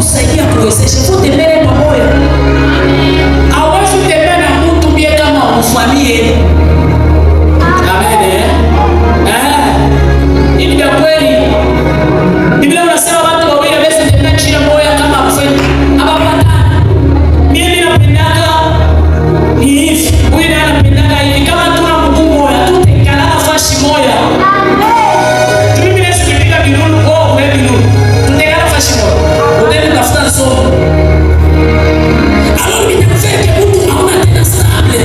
kusaidia kuwezesha. Wote mbele pamoja. Hawezi kutembea na mtu bie kama umfamie. Amen. Ili ndio kweli. Biblia inasema watu wawili hawezi kutembea chini moja kama kufanya. Hapa patana. Mimi napendaka ni hivi. Huyu ndiye anapendaka hivi. Kama tuna mguu moja, tutekana nafasi moja. Mimi nasikia binuru kwa wewe binuru. Tutekana nafasi moja. Udeni tafuta somo. Alors nitafeke mtu hauna tena stable.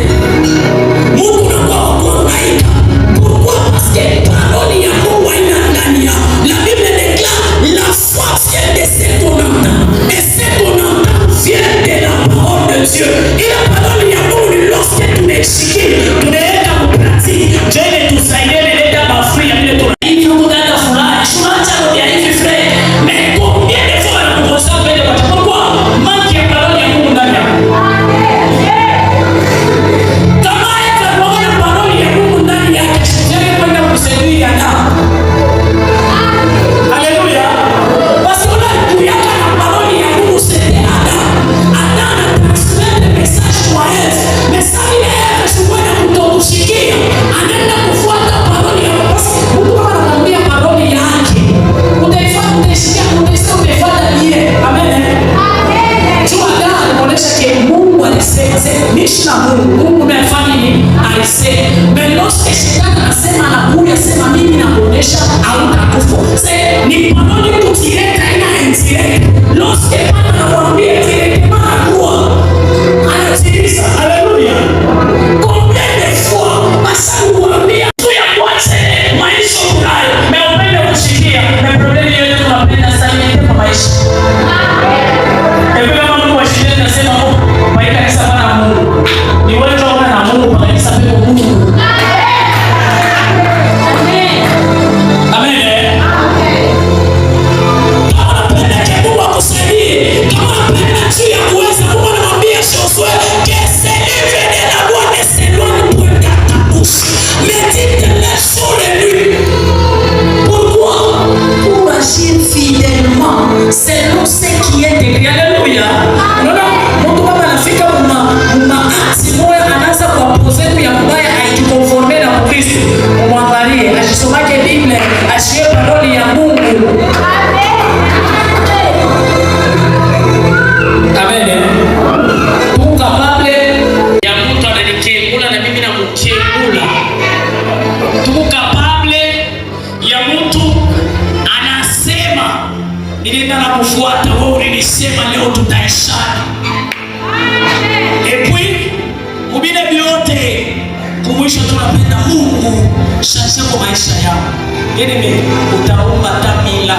Mungu anakuwa kuhangaika. Pourquoi? Parce que parole ya Mungu haina ndani yao. La Bible déclare la foi vient de ce qu'on entend. Et ce qu'on entend vient de la parole de Dieu. Et la parole ya Mungu lorsque tunaisikia, tunaweka pratique. Jene tusaidie leta mafuri ya vile tuna. Hivi kudada fulani, shulacha ndio hivi frère. Mais combien de fois on peut s'appeler pourquoi? Manque ya parole ya Mungu ndani yao. Kama itaona parole ya Mungu ndani yake, sije kwenda kusaidia na. Haleluya. Basi ona kuyaka na parole ya Mungu sende ana. Ana transmettre le message kwa Yesu. Message ile Yesu kwenda kutokushikia. Anaenda kufuata parole ya Mungu. Mungu anamwambia parole yake. Utaifuata, utaishikia, utaifuata yeye. Amen. Jua ndio anaonyesha ke Mungu alisema, nishi na Mungu amefanya nini? Alisema. Melosi shetani anasema anakuja sema mimi nakuonesha hautakufa. Sasa ni parole tutileta ina indirect. Lorsque Bwana anamwambia direct Bwana kuwa anasikiliza. Haleluya. Combien de fois basi kuambia tu ya kwanza maisha unayo. Meupende kushikia. Na problemi yote tunapenda sana kwa maisha. Hebu kama Mungu ashikie nasema maisha ni sawa na Mungu. Ni wewe unaona na Mungu kwa kanisa pepo Mungu. Amen. Kama unapenda Mungu akusaidie, kama unapenda tu ya kuweza Mungu anamwambia Josué que c'est l'œuvre de la loi ne s'éloigne point de ta bouche. Médite-le sur lui. Pourquoi? Pour agir fidèlement selon ce qui est écrit. Alléluia. Unaona Mungu kama anafika akti moja anaanza kuwapoze ya mbaya haijikonforme na Kristo. Mwangalie asisomake Biblia, ashie parole ya Mungu. Amen. Mungu kapable ya mtu ananikengula na mimi namkengula. Tuko kapable ya mtu anasema nilienda na kufuata wewe ulinisema leo tutaishana. Et puis kubile vyote kumwisho tunapenda Mungu shasha kwa maisha yao. Yeye utaomba tamila.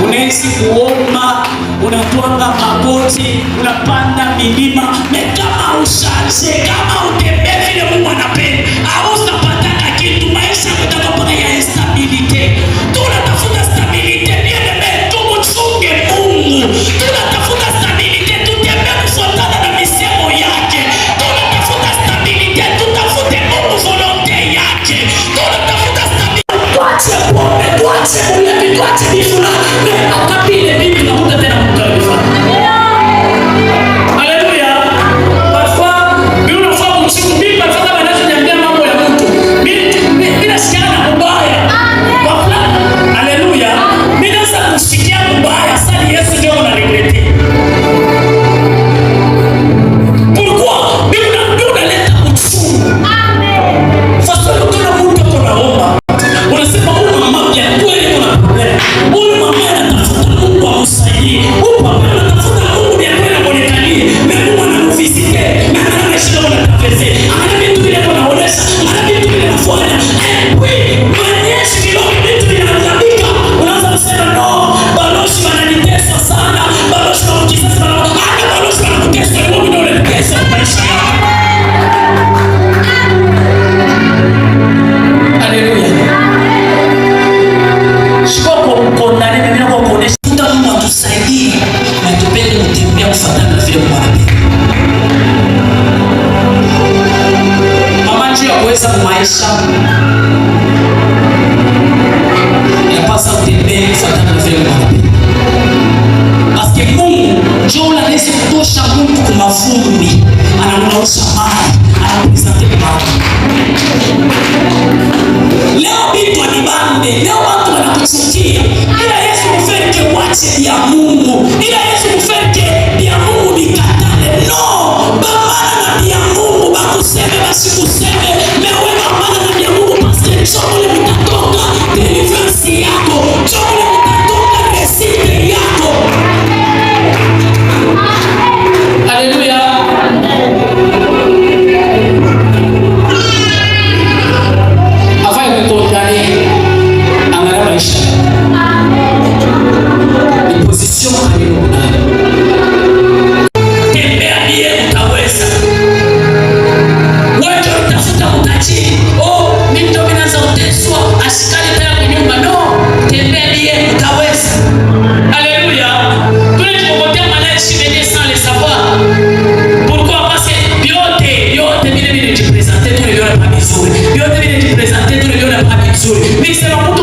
Unaweza kuomba, unatwanga magoti, unapanda milima, kama ushaje, kama utembea vile Mungu anapenda, hautapata kitu maisha utakapokuwa ya stability. Tunatafuta stability bien mais tumuchunge Mungu. Tunatafuta stability tutembea kufuatana na misemo yake. Tunatafuta stability tutafute Mungu volonté yake. Tunatafuta stability tuache pombe, tuache ulevi, tuache bifuna. Akapile bibi na muda tena mkalifa. Haleluya. Parfois, mimi nafahamu usiku mimi parfois kama ninachojambia mambo ya mtu. Mimi nasikia na mbaya. Haleluya. Mimi naanza kusikia mbaya. Sasa Yesu ndio ananiletea. Pourquoi? Mimi ndio naleta uchungu. Amen. Sasa kuna mtu anaomba. Unasema una mambo ya kweli kuna problem. kuchukia. Ila Yesu mufeke wache ya Mungu. Ila Yesu mufeke ya Mungu bikatane. No, bamana na ya Mungu bakuseme basi kuseme. Mewe bamana na ya Mungu pasi chomole mutatoka deliverance yako. Chomole mutatoka resite yako. Haleluya. Afanye kutondani angara maisha. Ni position aliyonayo. Tembea ndiye utaweza. Wote utafuta utachi. Oh, mimi ndo ninaanza uteswa, askari tena kwa nyumba. No, tembea ndiye utaweza. Alléluia. Tunajipotea malaishi venye sans le savoir. Pourquoi? Parce que biote vile vile jipresenter tu niliona pa vizuri. Biote vile jipresenter tu niliona pa vizuri. Mimi sema mtu